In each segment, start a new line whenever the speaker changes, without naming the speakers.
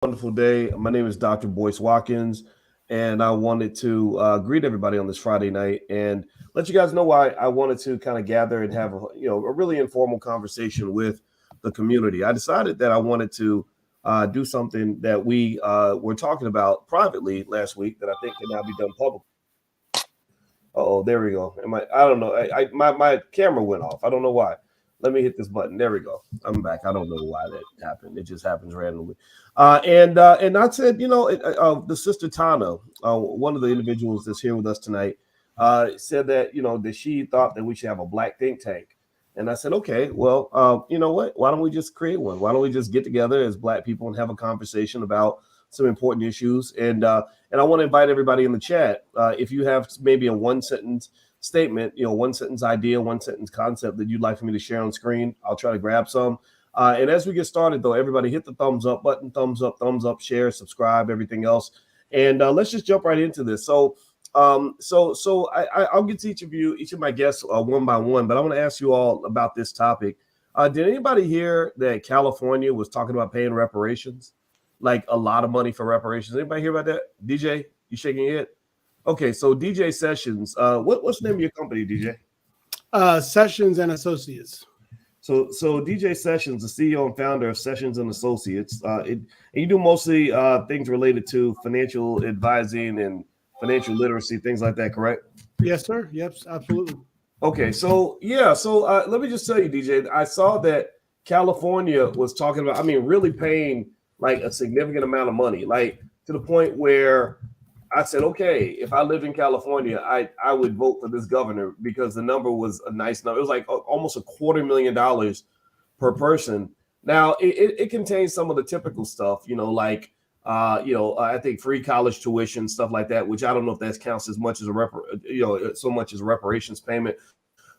wonderful day. My name is Dr. Boyce Watkins, and I wanted to greet everybody on this Friday night and let you guys know why I wanted to kind of gather and have a really informal conversation with the community. I decided that I wanted to do something that we were talking about privately last week that I think can now be done publicly. Oh, there we go. I don't know. My camera went off. I don't know why. Let me hit this button. There we go. I'm back. I don't know why that happened. It just happens randomly. And I said, the sister Tana, one of the individuals that's here with us tonight, said that that she thought that we should have a black think tank. And I said, okay, well, you know what? Why don't we just create one? Why don't we just get together as black people and have a conversation about some important issues? And I want to invite everybody in the chat. If you have maybe a one sentence statement, one sentence idea, one sentence concept that you'd like for me to share on screen, I'll try to grab some. And as we get started, though, everybody hit the thumbs up button, thumbs up, share, subscribe, everything else. And let's just jump right into this. So I'll get to each of my guests one by one, but I want to ask you all about this topic. Did anybody hear that California was talking about paying reparations? Like a lot of money for reparations. Anybody hear about that? DJ, you shaking your head? Okay, so DJ Sessions, what's the name of your company, DJ?
Sessions and Associates.
So DJ Sessions, the CEO and founder of Sessions and Associates, and you do mostly things related to financial advising and financial literacy, things like that, correct?
Yes, sir. Yep, absolutely.
Okay, so let me just tell you, DJ, I saw that California was talking about, really paying like a significant amount of money, like to the point where I said, okay, if I lived in California, I would vote for this governor because the number was a nice number. It was like almost $250,000 per person. Now it contains some of the typical stuff, like I think free college tuition, stuff like that, which I don't know if that counts as much as so much as reparations payment.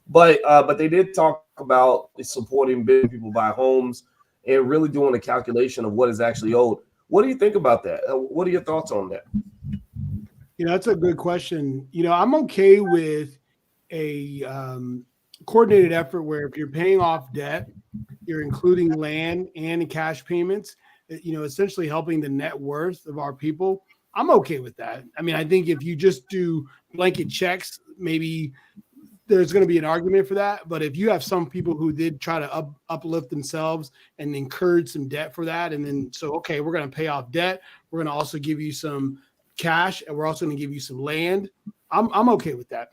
But they did talk about supporting people buy homes and really doing a calculation of what is actually owed. What do you think about that? What are your thoughts on that?
That's a good question. I'm okay with a coordinated effort where if you're paying off debt, you're including land and cash payments, essentially helping the net worth of our people. I'm okay with that. I think if you just do blanket checks, maybe there's going to be an argument for that. But if you have some people who did try to uplift themselves and incurred some debt for that, and then okay, we're going to pay off debt. We're going to also give you some cash, and we're also going to give you some land. I'm okay with that.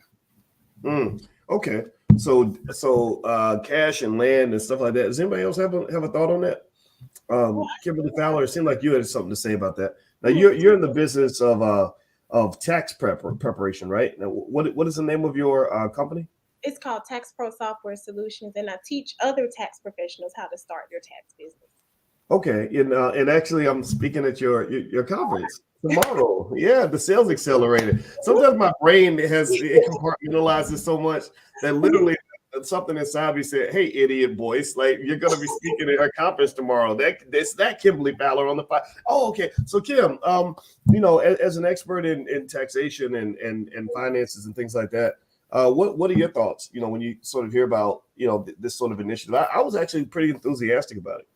Okay. So cash and land and stuff like that. Does anybody else have a thought on that? Kimberly Fowler, it seemed like you had something to say about that. Now you're in the business of tax preparation, right? Now, what is the name of your company?
It's called Tax Pro Software Solutions, and I teach other tax professionals how to start their tax business.
Okay, and actually, I'm speaking at your conference tomorrow. Yeah, the Sales Accelerator. Sometimes my brain it compartmentalizes so much that literally something inside me said, "Hey, idiot Boyce, like you're going to be speaking at our conference tomorrow." That's Kimberly Fowler on the file. Oh, okay. So Kim, as an expert in taxation and finances and things like that, what are your thoughts? When you sort of hear about this sort of initiative, I was actually pretty enthusiastic about it.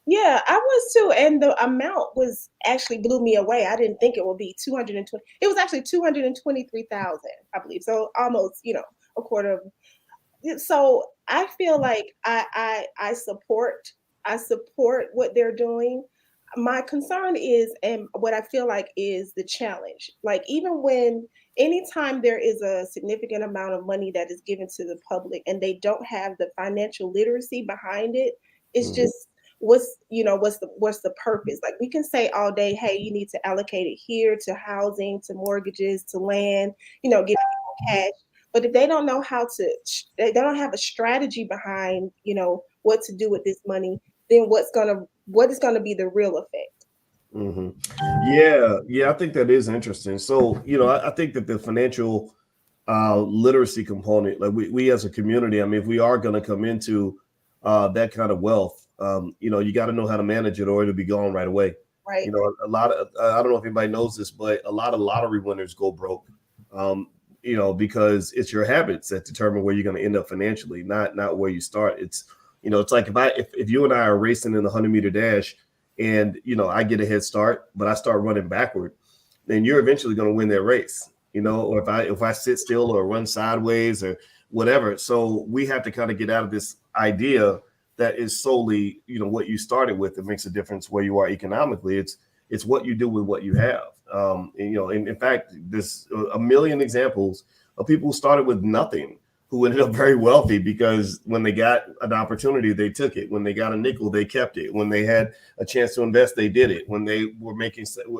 Yeah, I was too, and the amount was actually blew me away. I didn't think it would be 220. It was actually 223,000, I believe. So almost, a quarter of. So I feel like I support what they're doing. My concern is, and what I feel like is the challenge. Like anytime there is a significant amount of money that is given to the public and they don't have the financial literacy behind it, it's just what's the purpose? Like we can say all day, hey, you need to allocate it here to housing, to mortgages, to land, give people cash. But if they don't know they don't have a strategy behind, what to do with this money, then what is gonna be the real effect?
Mm-hmm. Yeah, I think that is interesting. So, I think that the financial literacy component, like we as a community, if we are going to come into that kind of wealth, you got to know how to manage it or it'll be gone right away.
Right.
A lot of I don't know if anybody knows this, but a lot of lottery winners go broke. Because it's your habits that determine where you're going to end up financially, not where you start. It's, it's like if you and I are racing in the 100-meter dash and I get a head start, but I start running backward, then you're eventually going to win that race. Or if I sit still or run sideways or whatever. So we have to kind of get out of this idea that is solely, what you started with. It makes a difference where you are economically. It's what you do with what you have. In fact, there's a million examples of people who started with nothing who ended up very wealthy because when they got an opportunity, they took it. When they got a nickel, they kept it. When they had a chance to invest, they did it. When they were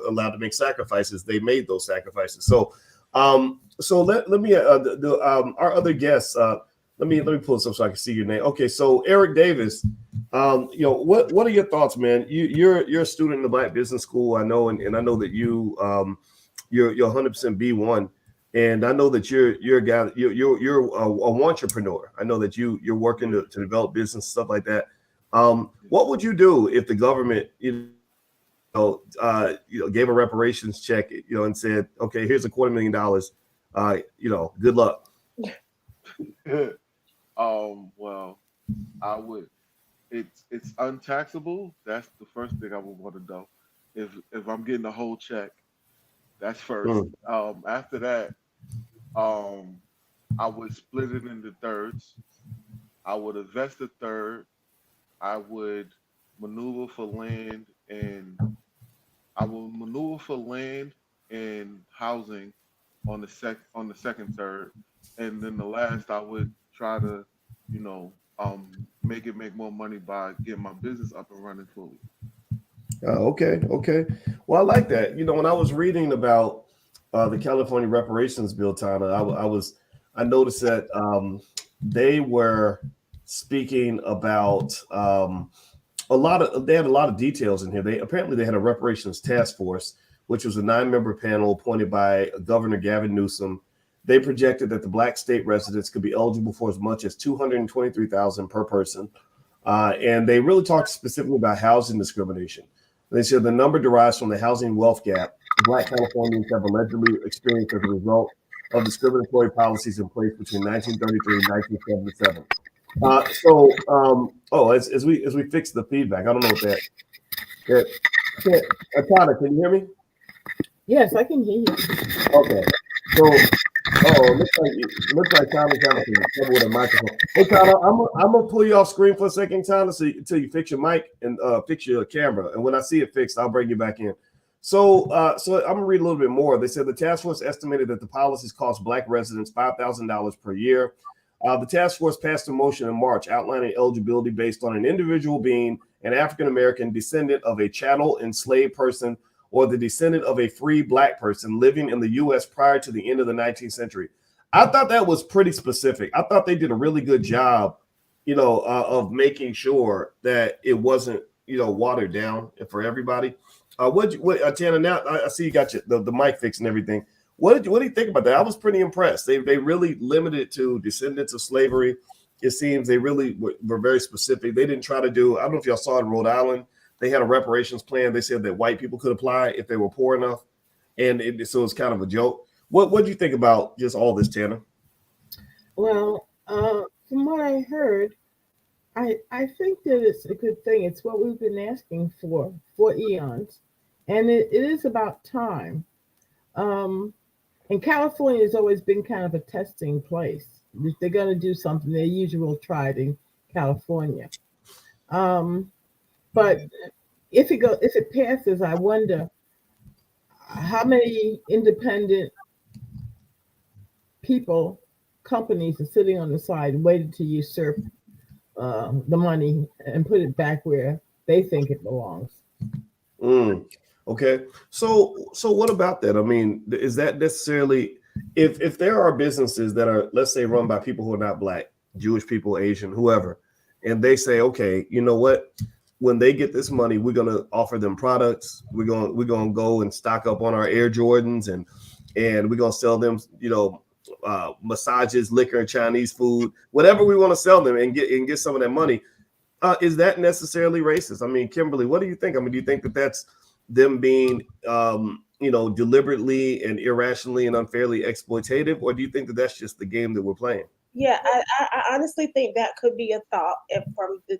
allowed to make sacrifices, they made those sacrifices. So, let me our other guests. Let me pull this up so I can see your name. Okay, so Eric Davis, what are your thoughts, man? You're a student in the Black Business School, I know, and I know that you're 100% B1. And I know that you're a guy, you're a entrepreneur. I know that you're working to develop business, stuff like that. What would you do if the government, gave a reparations check, and said, okay, here's $250,000, good luck.
Well, I would. It's untaxable. That's the first thing I would want to know. If I'm getting the whole check, that's first. After that. I would split it into thirds. I would invest a third. I would maneuver for land and housing on the second third, and then the last I would try to, make more money by getting my business up and running fully.
Okay. Well, I like that. When I was reading about the California reparations bill, Tana, I noticed that they were speaking about they had a lot of details in here. They had a reparations task force, which was a 9-member panel appointed by Governor Gavin Newsom. They projected that the Black state residents could be eligible for as much as $223,000 per person, and they really talked specifically about housing discrimination. They said the number derives from the housing wealth gap Black Californians have allegedly experienced as a result of discriminatory policies in place between 1933 and 1977. As we fix the feedback, I don't know what Tana, can you hear me?
Yes, I can hear you.
Okay. So, looks like Tana's having trouble with a microphone. Hey, Tana, I'm gonna pull you off screen for a second, Tana, until you fix your mic and fix your camera. And when I see it fixed, I'll bring you back in. So I'm gonna read a little bit more. They said the task force estimated that the policies cost Black residents $5,000 per year. The task force passed a motion in March outlining eligibility based on an individual being an African American descendant of a chattel enslaved person or the descendant of a free Black person living in the U.S. prior to the end of the 19th century. I thought that was pretty specific. I thought they did a really good job, of making sure that it wasn't, watered down for everybody. Tana, now I see you got the mic fixed and everything. What do you think about that? I was pretty impressed. They really limited it to descendants of slavery. It seems they really were very specific. They didn't try to do, I don't know if y'all saw it in Rhode Island, they had a reparations plan. They said that white people could apply if they were poor enough. And so it's kind of a joke. What do you think about just all this, Tana?
Well, from what I heard, I think that it's a good thing. It's what we've been asking for eons. And it is about time. And California has always been kind of a testing place. If they're going to do something, they usually will try it in California. But if it passes, I wonder how many independent companies are sitting on the side and waiting to usurp the money and put it back where they think it belongs.
Okay. So what about that? I mean, is that necessarily if there are businesses that are, let's say, run by people who are not Black, Jewish people, Asian, whoever, and they say, okay, you know what? When they get this money, we're going to offer them products. We're going to go and stock up on our Air Jordans and we're going to sell them, massages, liquor, and Chinese food, whatever we want to sell them and get some of that money. Is that necessarily racist? I mean, Kimberly, what do you think? I mean, do you think that that's them being, deliberately and irrationally and unfairly exploitative, or do you think that that's just the game that we're playing?
Yeah, I honestly think that could be a thought from the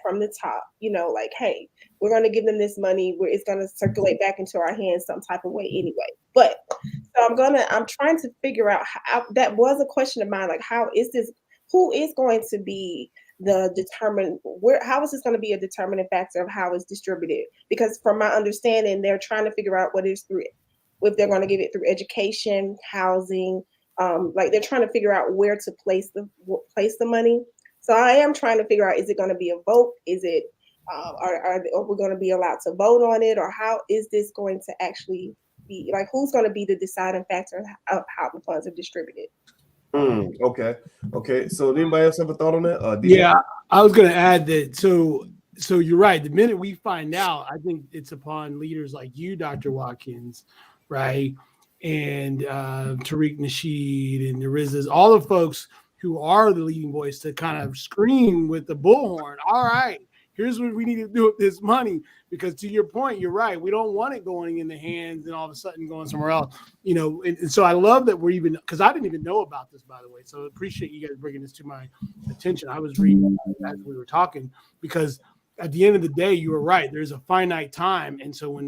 from the top. Like, hey, we're going to give them this money where it's going to circulate back into our hands some type of way anyway. But so I'm trying to figure out how that was a question of mine. Like, how is this? Who is going to be how is this going to be a determining factor of how it's distributed? Because from my understanding, they're trying to figure out what is through it. If they're going to give it through education, housing, like they're trying to figure out where to place the money. So I am trying to figure out, is it going to be a vote? Is it are we going to be allowed to vote on it, or how is this going to actually be, like, who's going to be the deciding factor of how the funds are distributed?
Okay. So anybody else have a thought on that? DJ?
Yeah, I was going to add that. So you're right. The minute we find out, I think it's upon leaders like you, Dr. Watkins, right? And Tariq Nasheed and the Rizzas, all the folks who are the leading voice to kind of scream with the bullhorn. All right, here's what we need to do with this money. Because to your point, you're right. We don't want it going in the hands and all of a sudden going somewhere else. And so I love that we're even, because I didn't even know about this, by the way. So I appreciate you guys bringing this to my attention. I was reading as we were talking, because at the end of the day, you were right. There's a finite time. And so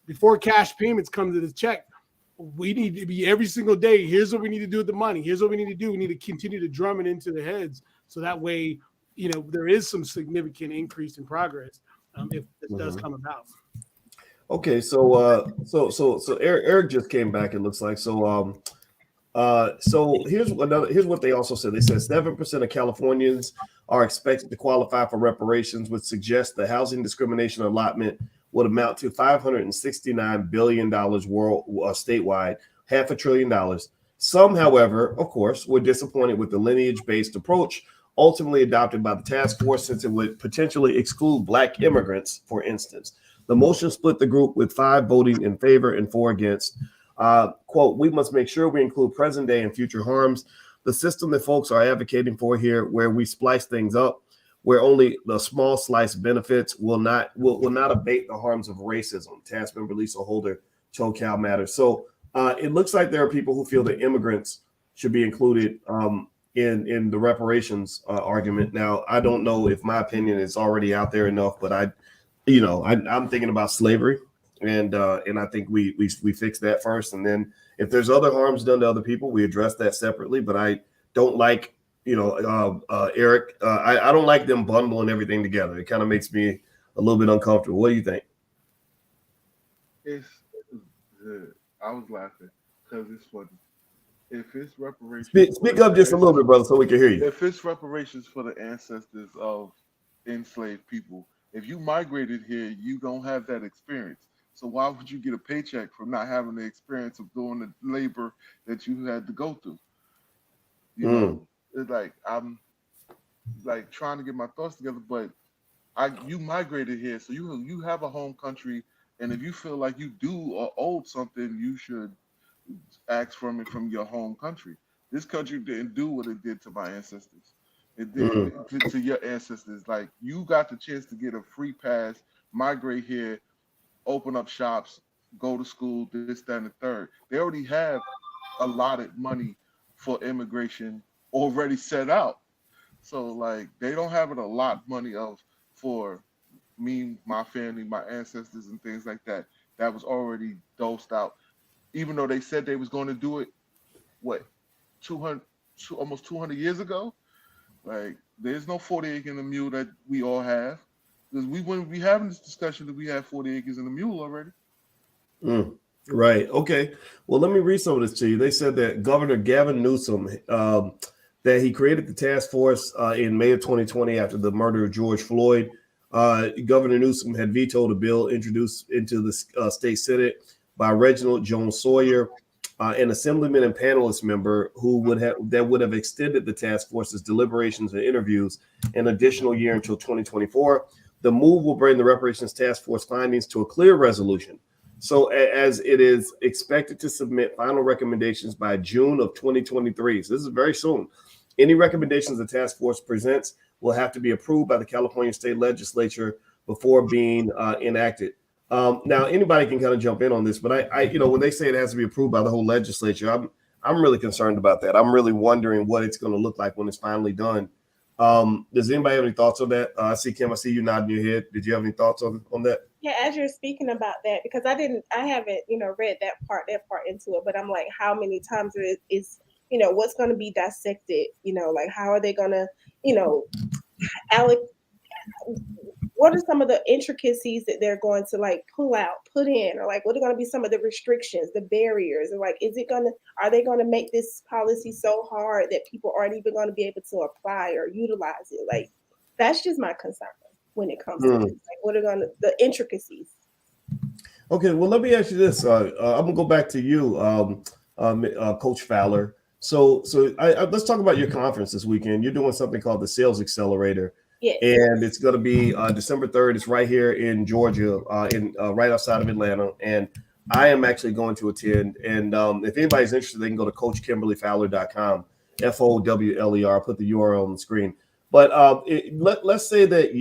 before cash payments come to the check, we need to be every single day. Here's what we need to do with the money. Here's what we need to do. We need to continue to drum it into the heads. So that way, there is some significant increase in progress if this does come about.
Okay. So Eric just came back, it looks like. So here's what they also said. They said 7% of Californians are expected to qualify for reparations, which suggests the housing discrimination allotment would amount to $569 billion statewide, $500 billion. Some, however, of course, were disappointed with the lineage-based approach ultimately adopted by the task force, since it would potentially exclude Black immigrants, for instance. The motion split the group, with 5 voting in favor and 4 against. Quote, we must make sure we include present day and future harms. The system that folks are advocating for here, where we splice things up, where only the small slice benefits, will not abate the harms of racism. Task member Lisa Holder told Cal Matters. So it looks like there are people who feel that immigrants should be included in the reparations argument. Now, I don't know if my opinion is already out there enough, but I'm thinking about slavery, and I think we fix that first, and then if there's other harms done to other people, we address that separately. But I don't like, Eric, I don't like them bundling everything together. It kind of makes me a little bit uncomfortable. What do you think?
I was laughing because it's funny. If it's reparations,
speak up just a little bit, brother, so we can hear you.
If it's reparations for the ancestors of enslaved people, if you migrated here, you don't have that experience. So why would you get a paycheck from not having the experience of doing the labor that you had to go through? It's like, I'm like trying to get my thoughts together, but you migrated here, so you have a home country, and if you feel like you do or owed something, you should ask from it from your home country. This country didn't do what it did to my ancestors. It did to your ancestors. Like, you got the chance to get a free pass, migrate here, open up shops, go to school, this, that, and the third. They already have allotted money for immigration already set out. So, like, they don't have it a lot money for me, my family, my ancestors, and things like that. That was already dosed out. Even though they said they was going to do it, almost 200 years ago? Like, there's no 40 acres in a mule that we all have. Because we wouldn't be having this discussion that we have 40 acres in a mule already.
Right. Okay. Well, let me read some of this to you. They said that Governor Gavin Newsom, that he created the task force in May of 2020 after the murder of George Floyd. Governor Newsom had vetoed a bill introduced into the state Senate by Reginald Jones Sawyer, an assemblyman and panelist member who would have extended the task force's deliberations and interviews an additional year until 2024. The move will bring the reparations task force findings to a clear resolution. So as it is expected to submit final recommendations by June of 2023. So this is very soon. Any recommendations the task force presents will have to be approved by the California State Legislature before being enacted. Now, anybody can kind of jump in on this, but I when they say it has to be approved by the whole legislature, I'm really concerned about that. I'm really wondering what it's going to look like when it's finally done. Does anybody have any thoughts on that? I see Kim, I see you nodding your head. Did you have any thoughts on that?
Yeah, as you're speaking about that, because I haven't, read that part into it, but I'm like, how many times is what's going to be dissected, like how are they going to, alloc what are some of the intricacies that they're going to like pull out, put in, or like what are going to be some of the restrictions, the barriers, or like are they going to make this policy so hard that people aren't even going to be able to apply or utilize it? Like that's just my concern when it comes to this. Like what are the intricacies?
Okay, well, let me ask you this. I'm gonna go back to you, Coach Fowler. So let's talk about your conference this weekend. You're doing something called the Sales Accelerator.
Yes.
And it's going to be December 3rd. It's right here in Georgia, right outside of Atlanta. And I am actually going to attend. And if anybody's interested, they can go to CoachKimberlyFowler.com, FOWLER. I'll put the URL on the screen. But let's say that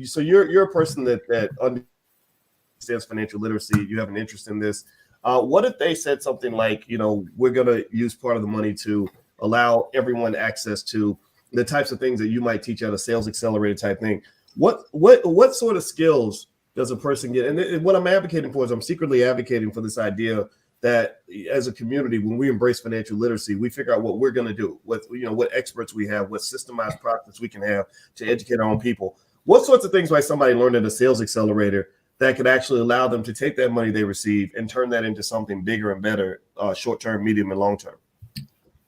so you're a person that understands financial literacy. You have an interest in this. What if they said something like, we're going to use part of the money to allow everyone access to the types of things that you might teach at a sales accelerator type thing? What sort of skills does a person get? And what I'm advocating for is I'm secretly advocating for this idea that as a community, when we embrace financial literacy, we figure out what we're going to do, what experts we have, what systemized process we can have to educate our own people. What sorts of things might somebody learn at a sales accelerator that could actually allow them to take that money they receive and turn that into something bigger and better, short-term, medium, and long-term?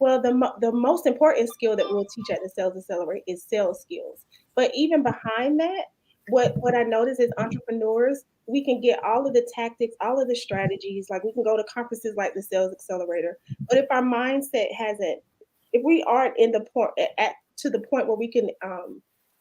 Well, the most important skill that we'll teach at the Sales Accelerator is sales skills. But even behind that, what I notice is entrepreneurs, we can get all of the tactics, all of the strategies, like we can go to conferences like the Sales Accelerator. But if our mindset if we aren't in the point to the point where we can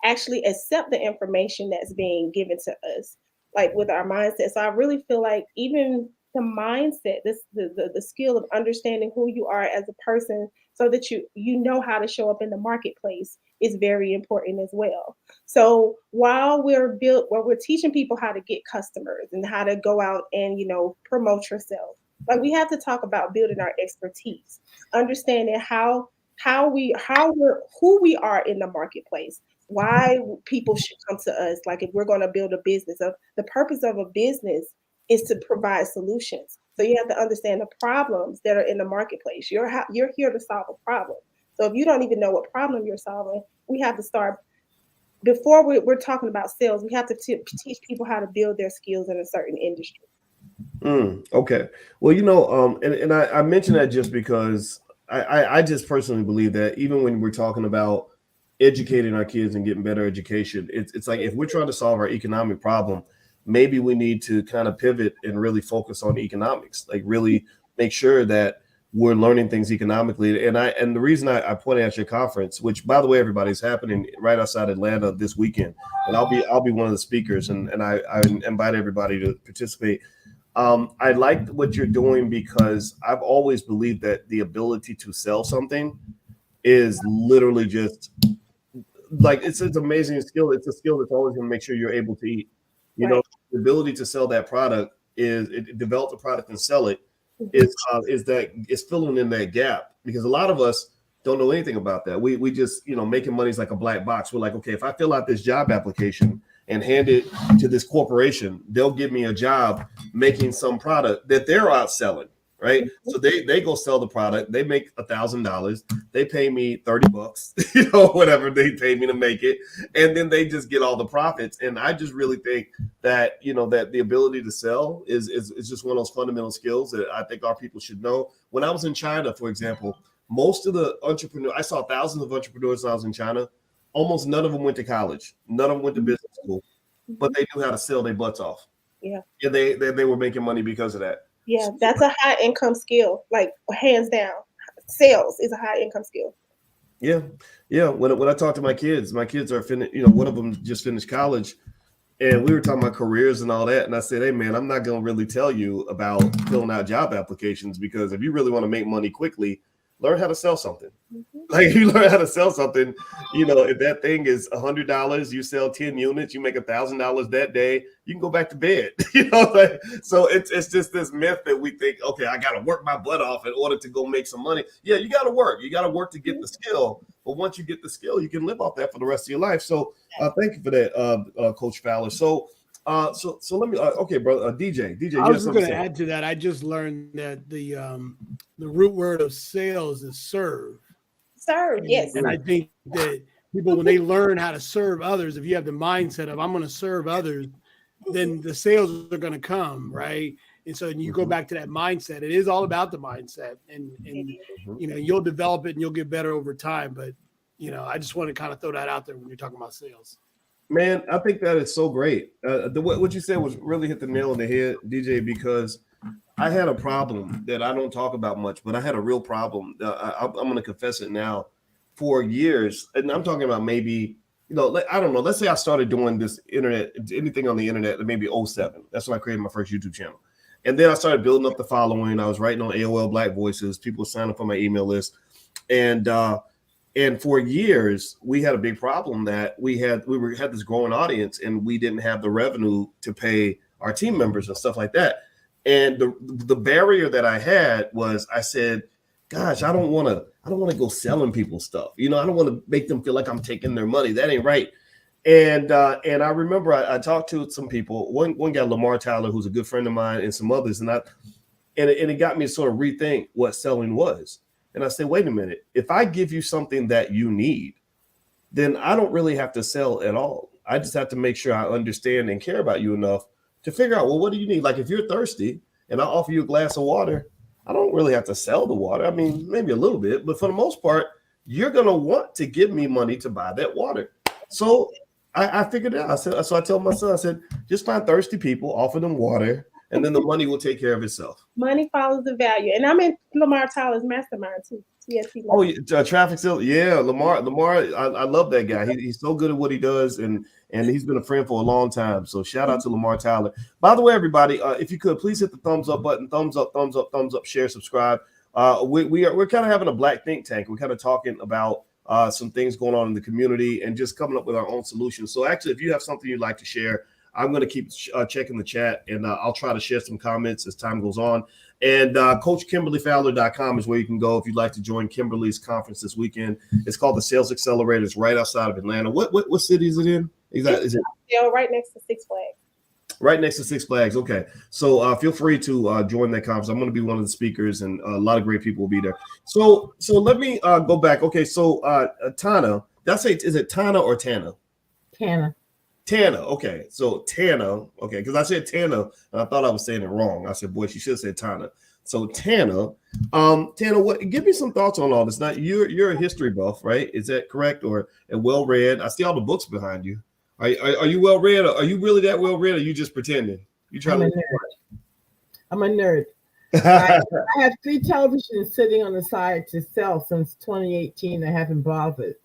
actually accept the information that's being given to us, like with our mindset. So I really feel like even the mindset, the skill of understanding who you are as a person so that you know how to show up in the marketplace is very important as well. So while we're teaching people how to get customers and how to go out and promote yourself, like we have to talk about building our expertise, understanding who we are in the marketplace, why people should come to us. Like if we're going to build a business, the purpose of a business is to provide solutions. So you have to understand the problems that are in the marketplace. You're here to solve a problem. So if you don't even know what problem you're solving, we have to start before we're talking about sales. We have to teach people how to build their skills in a certain industry.
Okay. Well, and I mentioned that just because I just personally believe that even when we're talking about educating our kids and getting better education, it's like if we're trying to solve our economic problem, maybe we need to kind of pivot and really focus on economics, like really make sure that we're learning things economically. And the reason I pointed at your conference, which by the way, everybody's happening right outside Atlanta this weekend, and I'll be one of the speakers, and I invite everybody to participate. I like what you're doing because I've always believed that the ability to sell something is literally just like it's an amazing skill. It's a skill that's always going to make sure you're able to eat.
Right.
The ability to sell that product develop the product and sell it is filling in that gap, because a lot of us don't know anything about that. We just making money is like a black box. We're like, okay, if I fill out this job application and hand it to this corporation, they'll give me a job making some product that they're out selling. Right. So they go sell the product. They make $1,000. They pay me $30, whatever they pay me to make it. And then they just get all the profits. And I just really think that, that the ability to sell is just one of those fundamental skills that I think our people should know. When I was in China, for example, most of the entrepreneurs, I saw thousands of entrepreneurs when I was in China. Almost none of them went to college. None of them went to business school, but they knew how to sell their butts off.
Yeah.
And they were making money because of that.
Yeah, that's a high income skill, like hands down. Sales is a high income skill.
Yeah. When I talk to my kids are one of them just finished college, and we were talking about careers and all that. And I said, hey man, I'm not going to really tell you about filling out job applications, because if you really want to make money quickly, learn how to sell something.
Mm-hmm.
Like you learn how to sell something, if that thing is $100, you sell 10 units, you make $1,000 that day, you can go back to bed. So it's just this myth that we think, okay, I got to work my butt off in order to go make some money. Yeah, you got to work. You got to work to get the skill. But once you get the skill, you can live off that for the rest of your life. So thank you for that, Coach Fowler. So let me, okay, bro, DJ,
I was going to add to that. I just learned that the root word of sales is serve.
Serve, yes.
And I think that people, when they learn how to serve others, if you have the mindset of I'm going to serve others, then the sales are going to come, right? And so you go back to that mindset. It is all about the mindset, and you'll develop it and you'll get better over time. But I just want to kind of throw that out there when you're talking about sales.
Man, I think that is so great. What you said was really hit the nail on the head, DJ, because I had a problem that I don't talk about much, but I had a real problem. I'm going to confess it now. For years, and I'm talking about maybe, I don't know. Let's say I started doing this internet, anything on the internet, maybe 07. That's when I created my first YouTube channel. And then I started building up the following. I was writing on AOL Black Voices. People signed up on my email list. And for years, we had a big problem that we had this growing audience, and we didn't have the revenue to pay our team members and stuff like that. And the barrier that I had was, I said, gosh, I don't want to go selling people stuff. I don't want to make them feel like I'm taking their money. That ain't right. And I remember I talked to some people, one guy, Lamar Tyler, who's a good friend of mine, and some others. And it got me to sort of rethink what selling was. And I said, wait a minute, if I give you something that you need, then I don't really have to sell at all. I just have to make sure I understand and care about you enough to figure out, well, what do you need? Like if you're thirsty and I offer you a glass of water, I don't really have to sell the water. I mean, maybe a little bit, but for the most part, you're going to want to give me money to buy that water. So I figured it out. So I told my son, I said, just find thirsty people, offer them water, and then the money will take care of itself.
Money follows the value. And I'm in Lamar Tyler's mastermind too.
Traffic sales. Yeah, Lamar. I love that guy. He's so good at what he does, and he's been a friend for a long time. So shout out to Lamar Tyler. By the way, everybody, if you could please hit the thumbs up button, thumbs up, share, subscribe. We're kind of having a black think tank. We're kind of talking about some things going on in the community and just coming up with our own solutions. So actually, if you have something you'd like to share, I'm going to keep checking the chat, and I'll try to share some comments as time goes on. And CoachKimberlyFowler.com is where you can go if you'd like to join Kimberly's conference this weekend. It's called the Sales Accelerator. It's right outside of Atlanta. What city is it in? Exactly. Is it
right next to Six Flags?
Right next to Six Flags. Okay. So feel free to join that conference. I'm going to be one of the speakers, and a lot of great people will be there. So let me go back. Okay. So Tana, is it Tana or Tana? Tana. Okay. So Tana. Okay. Because I said Tana and I thought I was saying it wrong. I said, boy, she should have said Tana. So Tana, give me some thoughts on all this. Now you're a history buff, right? Is that correct? Or well read? I see all the books behind you. Are you well read? Are you really that well read? Or are you just pretending?
I'm a nerd. I have 3 televisions sitting on the side to sell since 2018. I haven't bothered.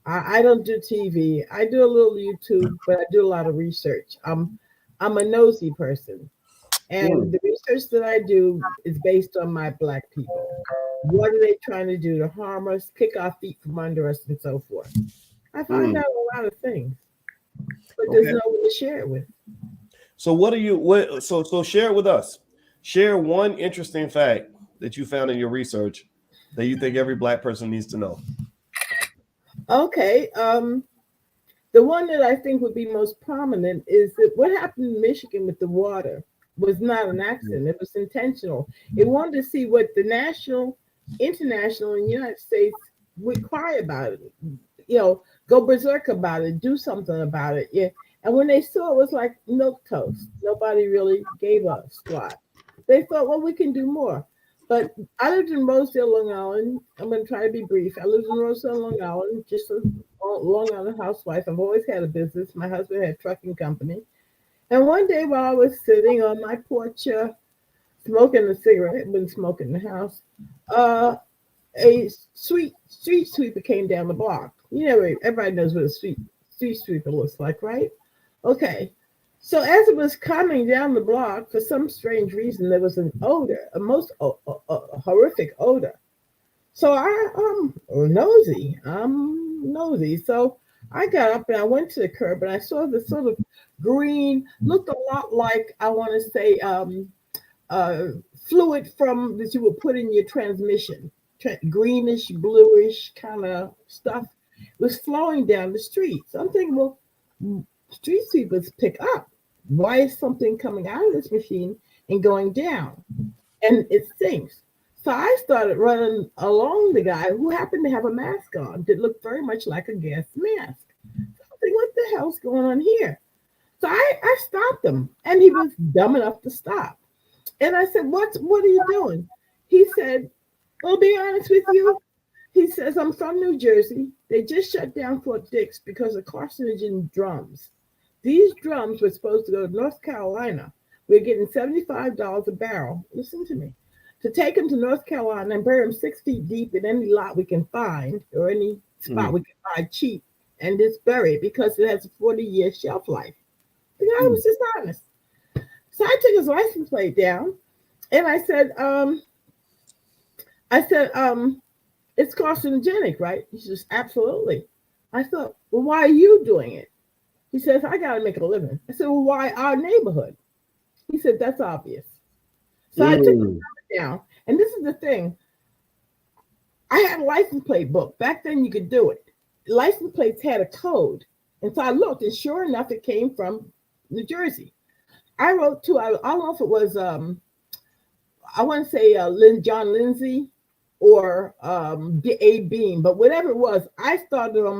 I don't do TV. I do a little YouTube, but I do a lot of research. I'm a nosy person. And the research that I do is based on my Black people. What are they trying to do to harm us, kick our feet from under us, and so forth? I find out a lot of things, but there's no one to share it with.
So so share it with us. Share one interesting fact that you found in your research that you think every Black person needs to know.
Okay. The one that I think would be most prominent is that what happened in Michigan with the water was not an accident. It was intentional. It wanted to see what the national, international, and United States would cry about it. Go berserk about it, do something about it. Yeah. And when they saw it was like milk toast, nobody really gave a squat. They thought, well, we can do more. But I lived in Rosedale, Long Island. I'm going to try to be brief. I lived in Rosedale, Long Island, just a Long Island housewife. I've always had a business. My husband had a trucking company. And one day while I was sitting on my porch smoking a cigarette, I've been smoking in the house, a street sweeper came down the block. Everybody knows what a street sweeper looks like, right? Okay. So as it was coming down the block, for some strange reason, there was an odor, a most horrific odor. So I'm nosy. I'm nosy. So I got up and I went to the curb and I saw this sort of green, looked a lot like, I want to say, uh, fluid from that you would put in your transmission, greenish, bluish kind of stuff was flowing down the street. So I'm thinking, well, street sweepers pick up. Why is something coming out of this machine and going down? And it stinks. So I started running along the guy who happened to have a mask on that looked very much like a gas mask. So I'm thinking, what the hell's going on here? So I stopped him and he was dumb enough to stop. And I said, what are you doing? He said, well, be honest with you. He says, I'm from New Jersey. They just shut down Fort Dix because of carcinogen drums. These drums were supposed to go to North Carolina. We're getting $75 a barrel. Listen to me. To take them to North Carolina and bury them 6 feet deep in any lot we can find or any spot we can find cheap and just bury it because it has a 40-year shelf life. The guy was just honest. So I took his license plate down and I said, it's carcinogenic, right? He says, absolutely. I thought, well, why are you doing it? He says, I got to make a living. I said, well, why our neighborhood? He said, that's obvious. So I took it down. And this is the thing. I had a license plate book. Back then you could do it. License plates had a code. And so I looked, and sure enough, it came from New Jersey. I wrote to, I don't know if it was, I want to say John Lindsay or A. Beam, but whatever it was, I started on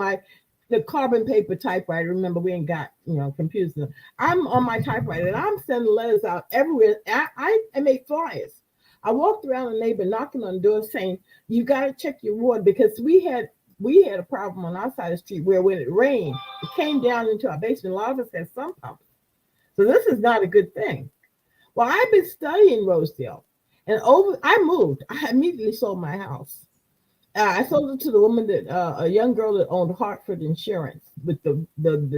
the carbon paper typewriter. Remember, we ain't got, computers. I'm on my typewriter and I'm sending letters out everywhere. I made flyers. I walked around the neighbor knocking on the door saying, you got to check your water, because we had a problem on our side of the street where when it rained, it came down into our basement. A lot of us had sump pumps. So this is not a good thing. Well, I've been studying Rosedale, and I moved. I immediately sold my house. I sold it to the woman a young girl that owned Hartford Insurance with the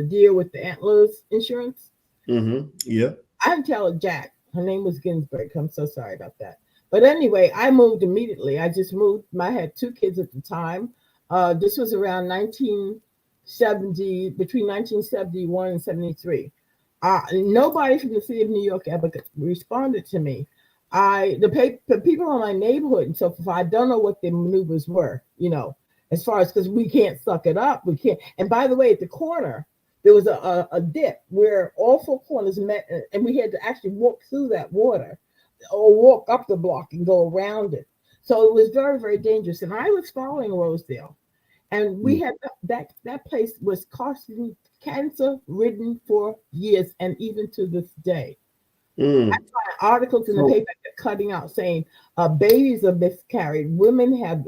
deal with the antlers insurance.
Mm-hmm. Yeah.
I didn't tell her Jack. Her name was Ginsburg. I'm so sorry about that. But anyway, I moved immediately. I just moved. I had 2 kids at the time. This was around 1970, between 1971 and 73. Nobody from the city of New York ever responded to me. The people in my neighborhood and so forth, I don't know what the maneuvers were, as far as, because we can't suck it up. We can't. And by the way, at the corner, there was a dip where all 4 corners met, and we had to actually walk through that water or walk up the block and go around it. So it was very, very dangerous. And I was following Rosedale, and we had that place was cancer-ridden for years, and even to this day. I find articles in the paper cutting out saying babies are miscarried, women have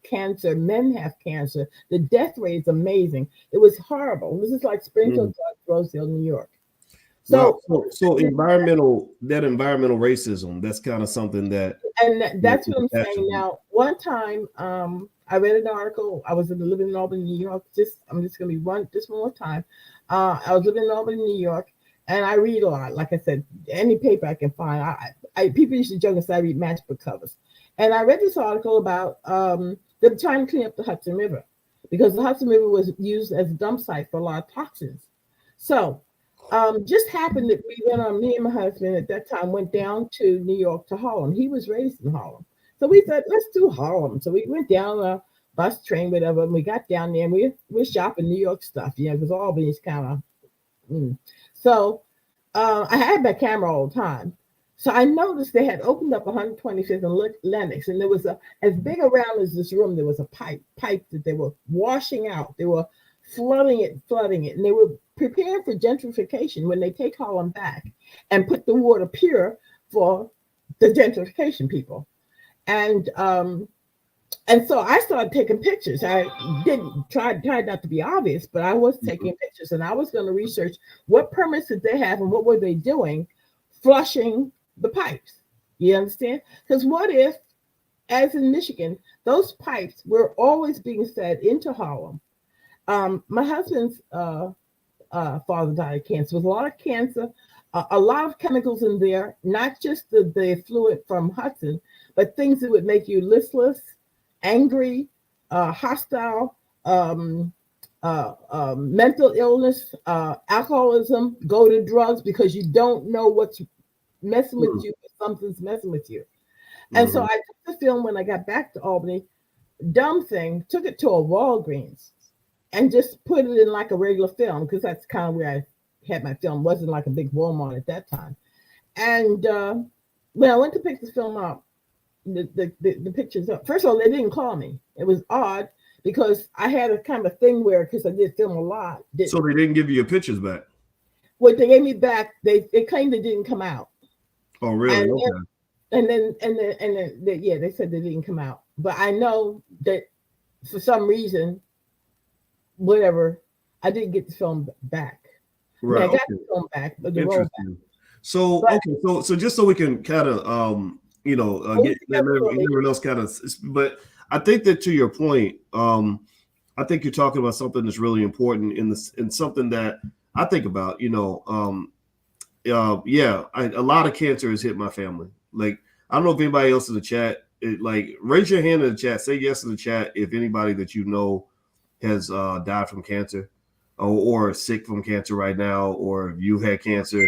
cancer, men have cancer. The death rate is amazing. It was horrible. This is like Springfield, Rosedale, New York. So
environmental racism, that's kind of something that,
and that's what I'm saying. Now, one time, I read an article. I was living in Albany, New York. I'm just going to be one more time. I was living in Albany, New York, and I read a lot. Like I said, any paper I can find. People used to joke and say I read matchbook covers. And I read this article about them trying to clean up the Hudson River, because the Hudson River was used as a dump site for a lot of toxins. So just happened that me and my husband at that time went down to New York to Harlem. He was raised in Harlem. So we said, let's do Harlem. So we went down a bus, train, whatever, and we got down there and we're shopping New York stuff, because Albany's kind of. So I had my camera all the time. So I noticed they had opened up 125th and Lenox, and there was as big around as this room, there was a pipe that they were washing out. They were flooding it, and they were preparing for gentrification when they take Harlem back and put the water pure for the gentrification people. And so I started taking pictures. I didn't tried not to be obvious, but I was taking pictures, and I was going to research what permits did they have and what were they doing flushing the pipes. You understand? Because what if, as in Michigan, those pipes were always being fed into Harlem? My husband's father died of cancer. With a lot of cancer, a lot of chemicals in there, not just the fluid from Hudson, but things that would make you listless angry, hostile, mental illness, alcoholism, go to drugs because you don't know what's messing with you, something's messing with you. And so I took the film when I got back to Albany, dumb thing, took it to a Walgreens and just put it in like a regular film because that's kind of where I had my film. It wasn't like a big Walmart at that time. And when I went to pick the film up, the pictures up. First of all, they didn't call me. It was odd because I had a kind of thing where, because I did film a lot.
So they didn't give you your pictures back?
What they gave me back, they claimed it didn't come out.
Oh, really?
And
okay.
Then, yeah, they said they didn't come out. But I know that for some reason, whatever, I didn't get the film back.
Right.
I got the film back, but the roll back.
So so just so we can kind of get everyone else kind of, but I think that to your point, I think you're talking about something that's really important in something that I think about. A lot of cancer has hit my family. Like, I don't know if anybody else in the chat, raise your hand in the chat, say yes in the chat if anybody that you know has died from cancer or sick from cancer right now, or you've had cancer.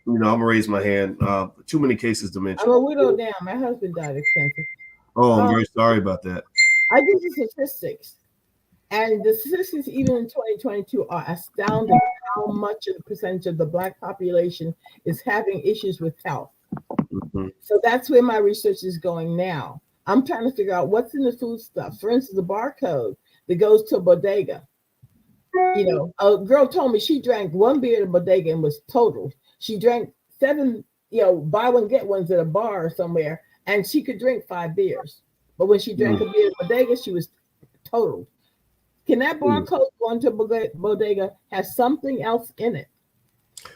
I'm gonna raise my hand. Too many cases to mention.
I'm a widow now. My husband died of cancer.
Oh, I'm very sorry about that.
I did the statistics, and the statistics even in 2022 are astounding. How much of the percentage of the Black population is having issues with health? So that's where my research is going now. I'm trying to figure out what's in the food stuff. For instance, the barcode that goes to a bodega. A girl told me she drank one beer at a bodega and was totaled. She drank 7, buy one, get ones at a bar or somewhere, and she could drink 5 beers. But when she drank a beer at a bodega, she was totaled. Can that barcode going to a bodega have something else in it?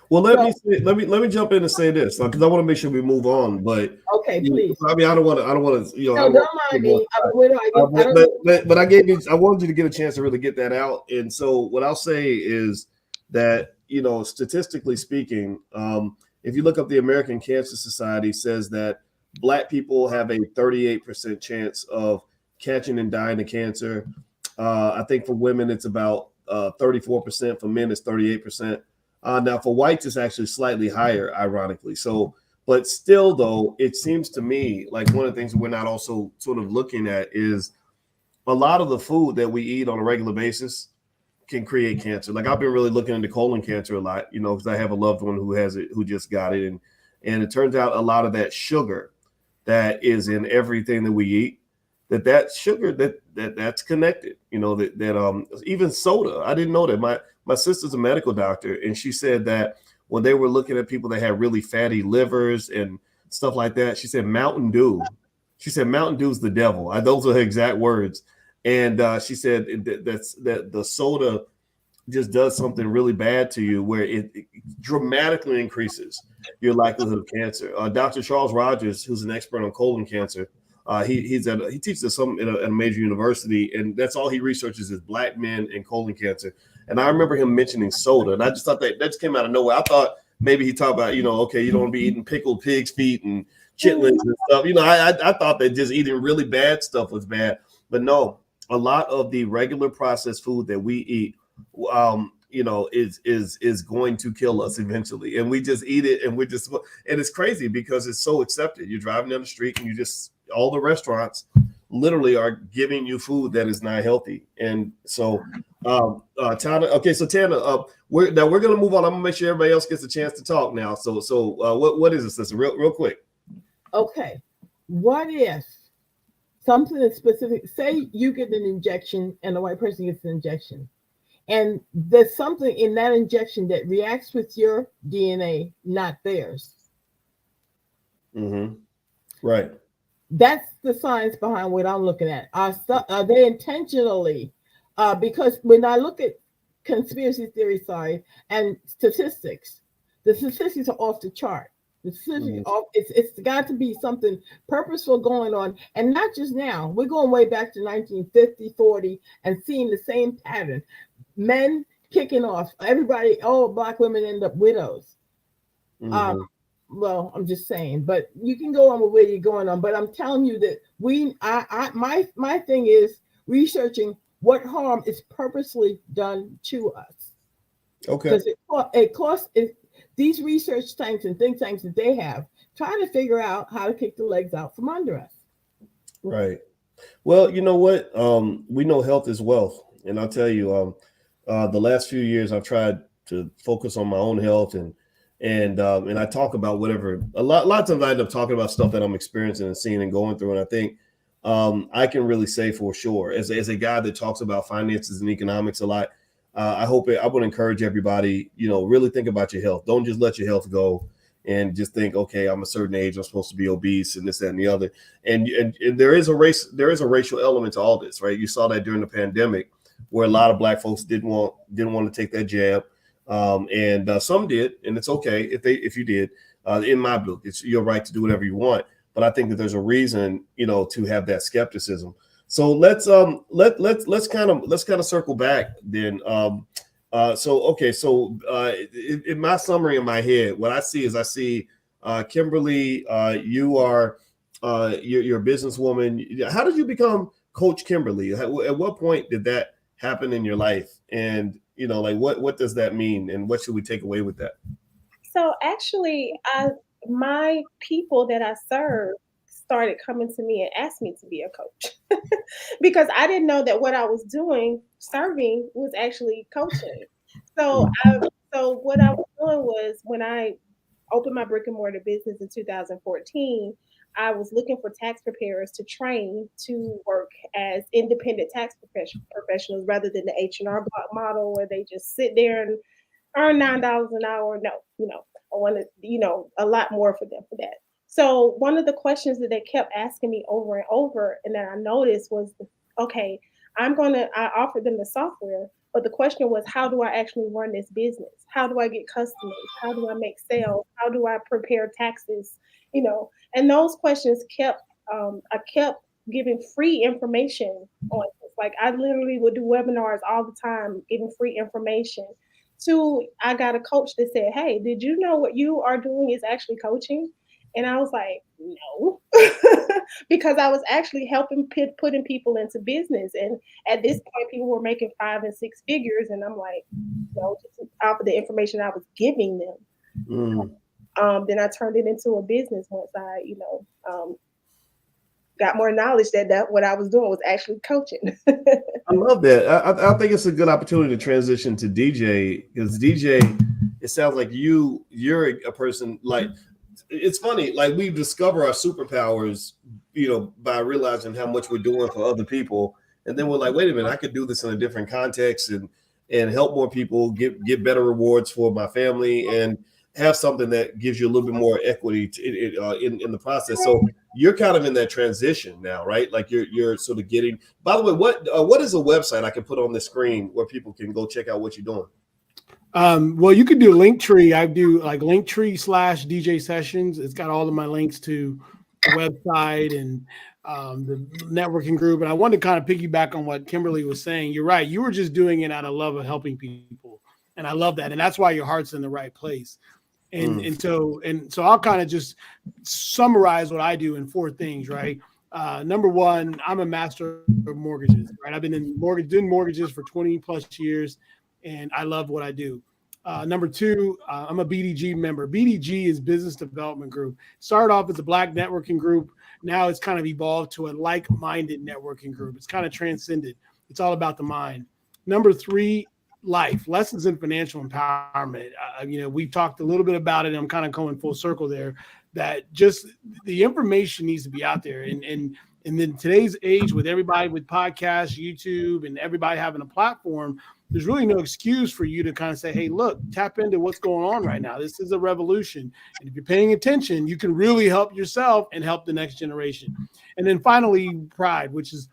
Well, let me jump in and say this, because I want to make sure we move on. But
okay, please.
I mean, I don't want to.
No, don't mind me.
But I wanted you to get a chance to really get that out. And so what I'll say is that, statistically speaking, if you look up the American Cancer Society, says that Black people have a 38% chance of catching and dying of cancer. I think for women it's about 34%. For men it's 38%. Now for whites it's actually slightly higher, ironically. So, but still though, it seems to me like one of the things we're not also sort of looking at is a lot of the food that we eat on a regular basis can create cancer. Like, I've been really looking into colon cancer a lot, because I have a loved one who has it, who just got it. And it turns out a lot of that sugar that is in everything that we eat, that sugar that's connected, even soda. I didn't know that. My sister's a medical doctor, and she said that when they were looking at people that had really fatty livers and stuff like that, she said Mountain Dew. She said Mountain Dew's the devil. Those are her exact words. And she said that the soda just does something really bad to you, where it dramatically increases your likelihood of cancer. Dr. Charles Rogers, who's an expert on colon cancer, he teaches at a major university, and that's all he researches is Black men and colon cancer. And I remember him mentioning soda, and I just thought that just came out of nowhere. I thought maybe he talked about, okay, you don't want to be eating pickled pig's feet and chitlins and stuff. I thought that just eating really bad stuff was bad, but no, a lot of the regular processed food that we eat, is going to kill us eventually, and we just eat it, and and it's crazy because it's so accepted. You're driving down the street, and all the restaurants literally are giving you food that is not healthy. And so, Tana, okay, so Tana, we're going to move on. I'm gonna make sure everybody else gets a chance to talk now. So what is this? Listen, real quick.
Okay, what if something is specific? Say you get an injection, and the white person gets an injection, and there's something in that injection that reacts with your DNA, not theirs.
Mm-hmm. Right.
That's the science behind what I'm looking at. Are they intentionally? Because when I look at conspiracy theory, and statistics, the statistics are off the chart. The statistics it's got to be something purposeful going on, and not just now. We're going way back to 1950, 40, and seeing the same pattern. Men kicking off. Everybody, Black women end up widows. well, I'm just saying, but you can go on with where you're going on. But I'm telling you that my thing is researching what harm is purposely done to us.
Okay.
Because it costs these research tanks and think tanks that they have trying to figure out how to kick the legs out from under us.
Right. Well, you know what? We know health is wealth, and I'll tell you, the last few years I've tried to focus on my own health, and I talk about whatever. A lot of times I end up talking about stuff that I'm experiencing and seeing and going through, and I think I can really say for sure, as a guy that talks about finances and economics a lot, I would encourage everybody, really think about your health. Don't just let your health go and just think, okay, I'm a certain age, I'm supposed to be obese and this, that, and the other. And there is a racial element to all this, right? You saw that during the pandemic, where a lot of Black folks didn't want to take that jab, and some did, and it's okay if you did. In my book, it's your right to do whatever you want, but I think that there's a reason, to have that skepticism. So let's kind of circle back then. In my summary in my head, what I see Kimberly, you're a businesswoman. How did you become Coach Kimberly? At what point did that happen in your life? And what does that mean? And what should we take away with that?
So actually, my people that I serve started coming to me and asked me to be a coach because I didn't know that what I was doing, serving, was actually coaching. So what I was doing was, when I opened my brick and mortar business in 2014, I was looking for tax preparers to train to work as independent tax professionals rather than the H&R Block model where they just sit there and earn $9 an hour. No, I wanted, a lot more for them for that. So one of the questions that they kept asking me over and over, and that I noticed was, okay, I offered them the software, but the question was, how do I actually run this business? How do I get customers? How do I make sales? How do I prepare taxes? And those questions I kept giving free information on this. Like, I literally would do webinars all the time, giving free information. I got a coach that said, hey, did you know what you are doing is actually coaching? And I was like, no, because I was actually helping putting people into business. And at this point, people were making 5 and 6 figures. And I'm like, just off of the information I was giving them. Then I turned it into a business once I, got more knowledge that what I was doing was actually coaching.
I love that. I think it's a good opportunity to transition to DJ, because DJ, it sounds like you're a person like. It's funny, like, we discover our superpowers, by realizing how much we're doing for other people, and then we're like, wait a minute, I could do this in a different context and help more people, get better rewards for my family, and have something that gives you a little bit more equity in the process. So you're kind of in that transition now, right? Like, you're sort of getting. By the way, what is a website I can put on the screen where people can go check out what you're doing?
Well, you could do Linktree. I do like Linktree/DJ Sessions. It's got all of my links to the website and the networking group. And I wanted to kind of piggyback on what Kimberly was saying. You're right. You were just doing it out of love of helping people. And I love that. And that's why your heart's in the right place. And so I'll kind of just summarize what I do in 4 things, right? Number one, I'm a master of mortgages, right? I've been doing mortgages for 20 plus years. And I love what I do. Number 2, I'm a BDG member. BDG is Business Development Group. Started off as a Black networking group. Now it's kind of evolved to a like-minded networking group. It's kind of transcended. It's all about the mind. Number 3, life, lessons in financial empowerment. We've talked a little bit about it. And I'm kind of going full circle there, that just the information needs to be out there. And in today's age, with everybody with podcasts, YouTube, and everybody having a platform, there's really no excuse for you to kind of say, hey, look, tap into what's going on right now. This is a revolution. And if you're paying attention, you can really help yourself and help the next generation. And then finally, PRIDE, which is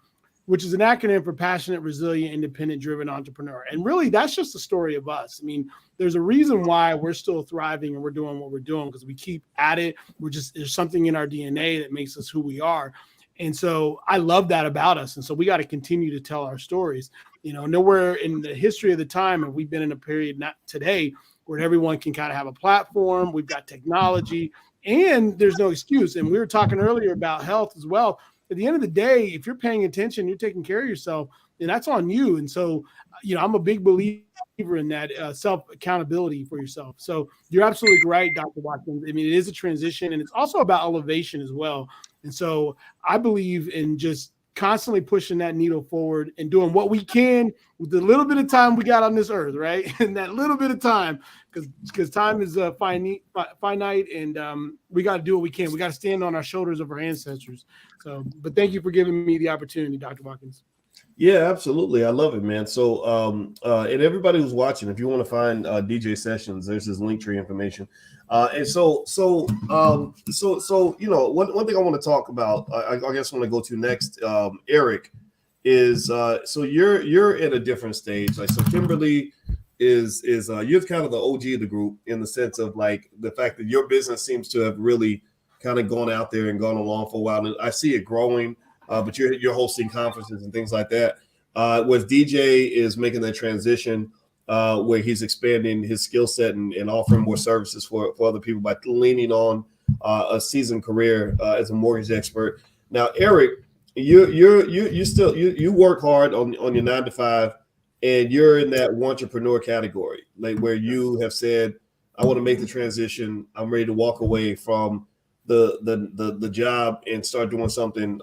an acronym for passionate, resilient, independent, driven entrepreneur. And really, that's just the story of us. I mean, there's a reason why we're still thriving and we're doing what we're doing, because we keep at it. There's something in our DNA that makes us who we are. And so I love that about us. And so we got to continue to tell our stories. Nowhere in the history of the time have we been in a period, not today, where everyone can kind of have a platform. We've got technology. and there's no excuse. And we were talking earlier about health as well. At the end of the day, if you're paying attention, you're taking care of yourself, and that's on you. And so, I'm a big believer in that self accountability for yourself. So you're absolutely right, Dr. Watkins. I mean, it is a transition, and it's also about elevation as well. And so I believe in just constantly pushing that needle forward and doing what we can with the little bit of time we got on this earth, right? And that little bit of time, because time is finite, and we got to do what we can. We got to stand on our shoulders of our ancestors. So, but thank you for giving me the opportunity, Dr. Watkins.
Yeah, absolutely. I love it, man. So, and everybody who's watching, if you want to find DJ Sessions, there's his Linktree information. And so, one thing I want to talk about, I guess I want to go to next, Eric, is so you're at a different stage. Like, so Kimberly is you're kind of the OG of the group in the sense of like the fact that your business seems to have really kind of gone out there and gone along for a while. And I see it growing. But you're hosting conferences and things like that. Whereas DJ is making that transition where he's expanding his skill set and offering more services for other people by leaning on a seasoned career as a mortgage expert. Now, Eric, you work hard on your 9 to 5, and you're in that entrepreneur category, like where you have said, I want to make the transition. I'm ready to walk away from the job and start doing something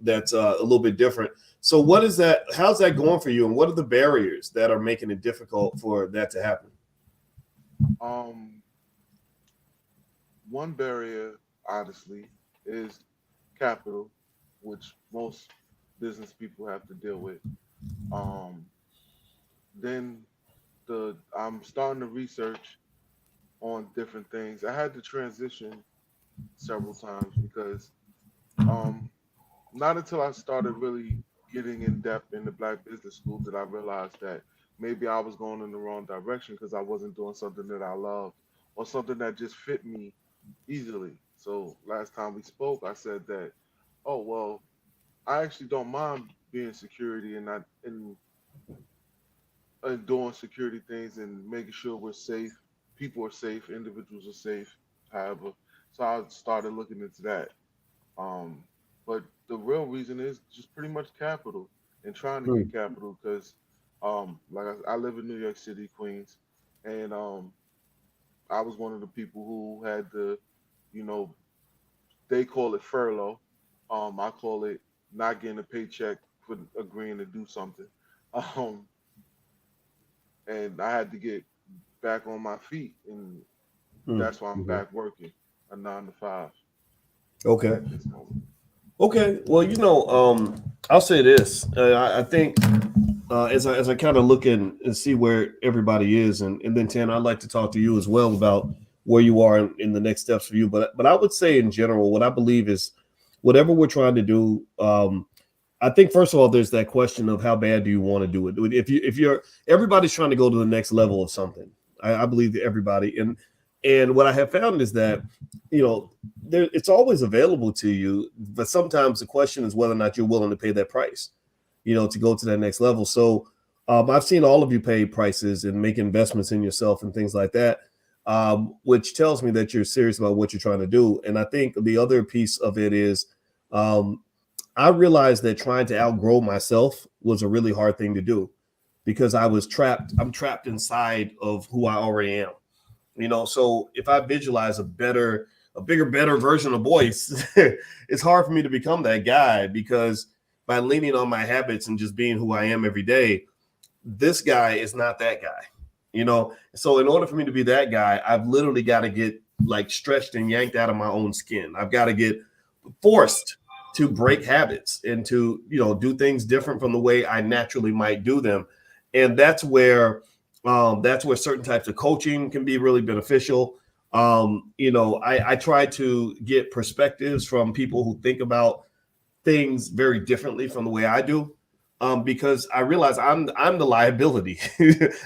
that's a little bit different. So what is that? How's that going for you? And what are the barriers that are making it difficult for that to happen?
One barrier, honestly, is capital, which most business people have to deal with. Then I'm starting to research on different things. I had to transition several times because not until I started really getting in depth in the Black Business School did I realize that maybe I was going in the wrong direction because I wasn't doing something that I loved or something that just fit me easily. So last time we spoke, I said that, oh, well, I actually don't mind being security and not and doing security things and making sure we're safe, people are safe, individuals are safe, however. So I started looking into that. But the real reason is just pretty much capital and trying to get capital because, I live in New York City, Queens, and I was one of the people who had the, they call it furlough. I call it not getting a paycheck for agreeing to do something. And I had to get back on my feet, and that's why I'm back working a 9 to 5.
Okay.
At this moment.
Okay. Well, I'll say this. I think as I kind of look and see where everybody is, and then Tan, I'd like to talk to you as well about where you are in the next steps for you. But I would say in general, what I believe is whatever we're trying to do. I think first of all, there's that question of how bad do you want to do it? If you're everybody's trying to go to the next level of something. I believe that everybody and what I have found is that it's always available to you, but sometimes the question is whether or not you're willing to pay that price, to go to that next level. So I've seen all of you pay prices and make investments in yourself and things like that, which tells me that you're serious about what you're trying to do. And I think the other piece of it is I realized that trying to outgrow myself was a really hard thing to do because I'm trapped inside of who I already am. So if I visualize a bigger, better version of Boyce, it's hard for me to become that guy because by leaning on my habits and just being who I am every day, this guy is not that guy, So in order for me to be that guy, I've literally got to get like stretched and yanked out of my own skin. I've got to get forced to break habits and to, do things different from the way I naturally might do them. And that's where certain types of coaching can be really beneficial. I try to get perspectives from people who think about things very differently from the way I do, because I realize I'm the liability.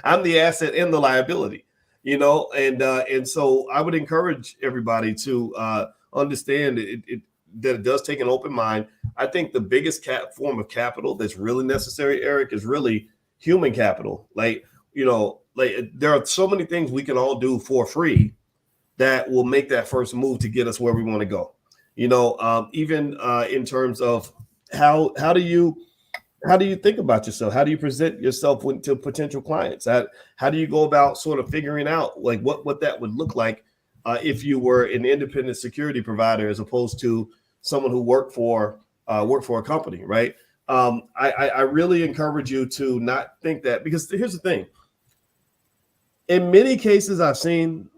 I'm the asset and the liability, and so I would encourage everybody to understand that it does take an open mind. I think the biggest form of capital that's really necessary, Eric, is really human capital. Like there are so many things we can all do for free that will make that first move to get us where we want to go. Even in terms of how do you think about yourself? How do you present yourself to potential clients? How do you go about sort of figuring out like what that would look like if you were an independent security provider as opposed to someone who worked for a company, right? I really encourage you to not think that, because here's the thing. In many cases I've seen,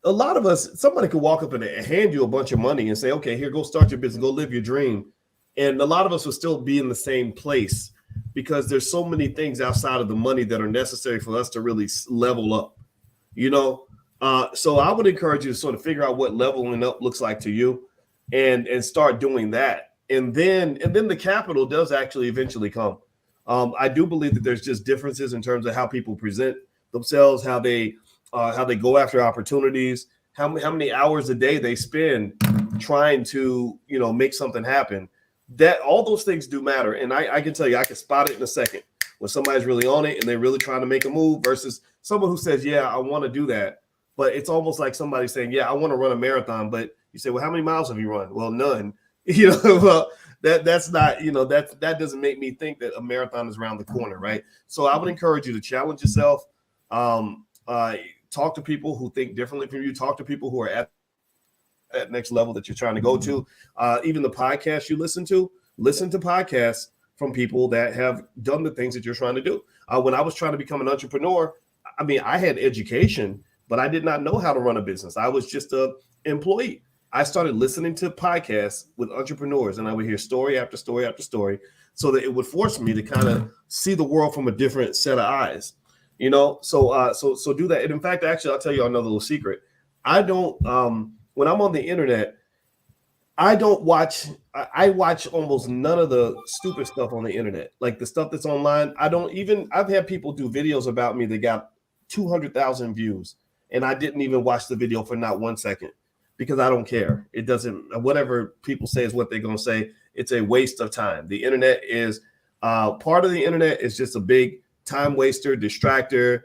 a lot of us, somebody could walk up and hand you a bunch of money and say, okay, here, go start your business, go live your dream. And a lot of us will still be in the same place because there's so many things outside of the money that are necessary for us to really level up, So I would encourage you to sort of figure out what leveling up looks like to you and start doing that. And then the capital does actually eventually come. I do believe that there's just differences in terms of how people present themselves, how they go after opportunities, how many hours a day they spend trying to, make something happen. That all those things do matter. And I can tell you, I can spot it in a second when somebody's really on it and they're really trying to make a move versus someone who says, yeah, I want to do that. But it's almost like somebody saying, yeah, I want to run a marathon. But you say, well, how many miles have you run? Well, none. Well, that's not, that doesn't make me think that a marathon is around the corner, right? So I would encourage you to challenge yourself. Talk to people who think differently from you. Talk to people who are at that next level that you're trying to go to. Even the podcasts you listen to podcasts from people that have done the things that you're trying to do. When I was trying to become an entrepreneur, I had education, but I did not know how to run a business. I was just an employee. I started listening to podcasts with entrepreneurs, and I would hear story after story after story, so that it would force me to kind of see the world from a different set of eyes. So do that. And in fact, actually, I'll tell you another little secret. I don't, when I'm on the internet, I watch almost none of the stupid stuff on the internet, like the stuff that's online. I've had people do videos about me that got 200,000 views, and I didn't even watch the video for not 1 second because I don't care. It doesn't, whatever people say is what they're going to say. It's a waste of time. The internet is, part of the internet is just a big time waster, distractor.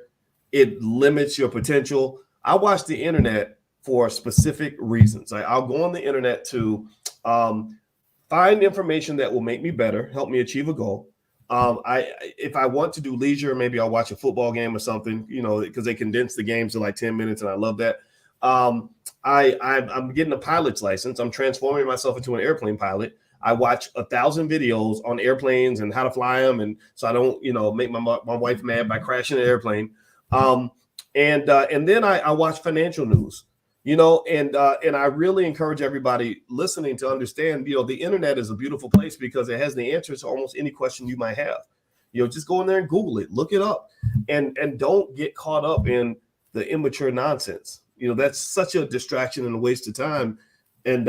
It limits your potential. I watch the internet for specific reasons. I'll go on the internet to find information that will make me better, help me achieve a goal. If I want to do leisure, maybe I'll watch a football game or something, because they condense the games to like 10 minutes, and I love that. I'm getting a pilot's license. I'm transforming myself into an airplane pilot. I watch 1,000 videos on airplanes and how to fly them, and so I don't, make my wife mad by crashing an airplane. And then I watch financial news, and I really encourage everybody listening to understand, the internet is a beautiful place because it has the answers to almost any question you might have. Just go in there and Google it, look it up, and don't get caught up in the immature nonsense. That's such a distraction and a waste of time. And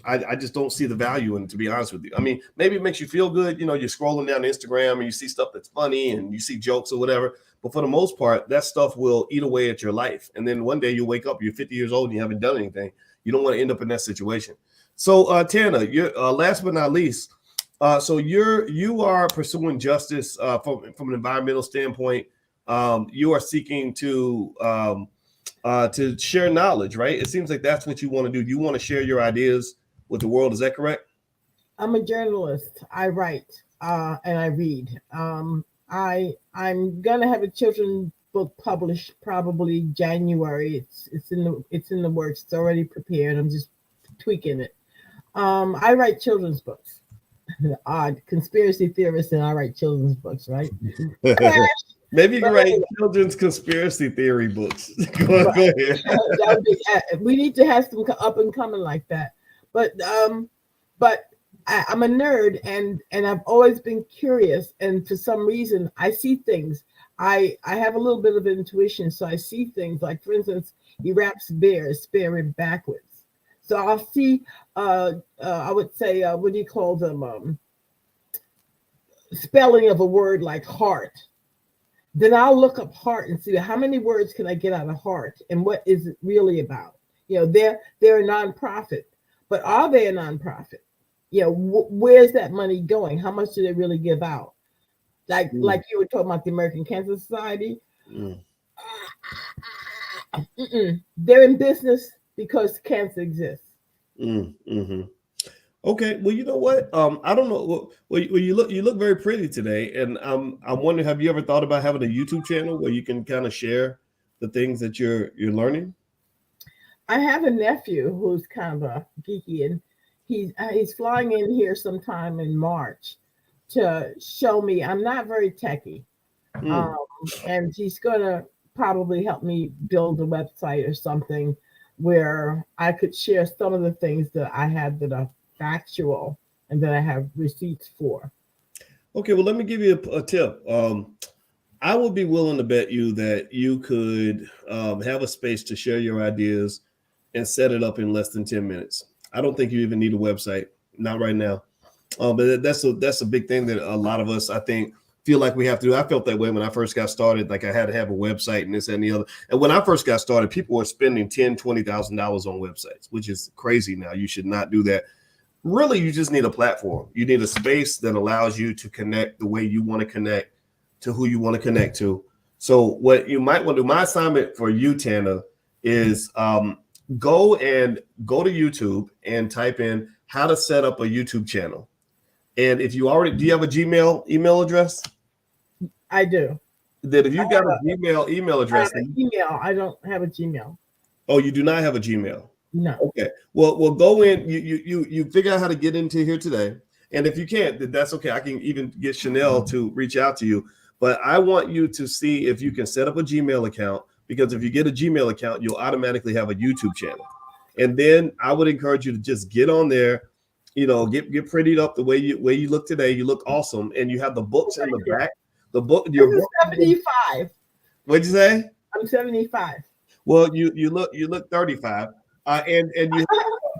I just don't see the value in it, to be honest with you. Maybe it makes you feel good. You're scrolling down Instagram and you see stuff that's funny and you see jokes or whatever. But for the most part, that stuff will eat away at your life. And then one day you wake up, you're 50 years old and you haven't done anything. You don't want to end up in that situation. So Tana, you're last but not least, so you are pursuing justice from an environmental standpoint. You are seeking to share knowledge, right? It seems like that's what you want to do. You want to share your ideas with the world. Is that correct?
I'm a journalist. I write and I read. I'm gonna have a children's book published probably January. It's in the works. It's already prepared. I'm just tweaking it. I write children's books. Odd conspiracy theorist, and I write children's books, right?
Maybe you can write children's conspiracy theory books. Go ahead.
We need to have some up and coming like that. But I'm a nerd, and I've always been curious. And for some reason, I see things. I have a little bit of intuition, so I see things. Like, for instance, he wraps bears, spare rib backwards. So I'll see. I would say, what do you call them? Spelling of a word like heart. Then I'll look up heart and see how many words can I get out of heart and what is it really about. They're a nonprofit, but are they a nonprofit? Where's that money going? How much do they really give out? Like you were talking about the American Cancer Society. They're in business because cancer exists.
Mm-hmm. Okay, well, you know what? I don't know. Well, you look very pretty today, and I'm wondering, have you ever thought about having a YouTube channel where you can kind of share the things that you're learning?
I have a nephew who's kind of a geeky, and he's flying in here sometime in March to show me. I'm not very techy,
Mm.
and he's gonna probably help me build a website or something where I could share some of the things that I have that are factual and that I have receipts for.
Okay, well, let me give you a tip. I would be willing to bet you that you could have a space to share your ideas and set it up in less than 10 minutes. I don't think you even need a website, not right now. But that's a big thing that a lot of us, I think, feel like we have to do. I felt that way when I first got started, like I had to have a website and this and the other. And when I first got started, people were spending $10,000, $20,000 on websites, which is crazy now. You should not do that. Really, you just need a platform. You need a space that allows you to connect the way you want to connect to who you want to connect to. So what you might want to do, my assignment for you, Tana, is go to YouTube and type in how to set up a YouTube channel. And if you already, do you have a Gmail email address?
I do.
That if you've got a Gmail email
I
address,
have an email. I don't have a Gmail.
oh, you do not have a Gmail.
No.
Okay. Well, go in. You figure out how to get into here today, and if you can't, then that's okay. I can even get Chanel to reach out to you. But I want you to see if you can set up a Gmail account, because if you get a Gmail account, you'll automatically have a YouTube channel. And then I would encourage you to just get on there, get prettied up the way you look today. You look awesome, and you have the books in the back. The book, your book.
75.
What'd you say?
I'm 75.
Well, you look 35, and you,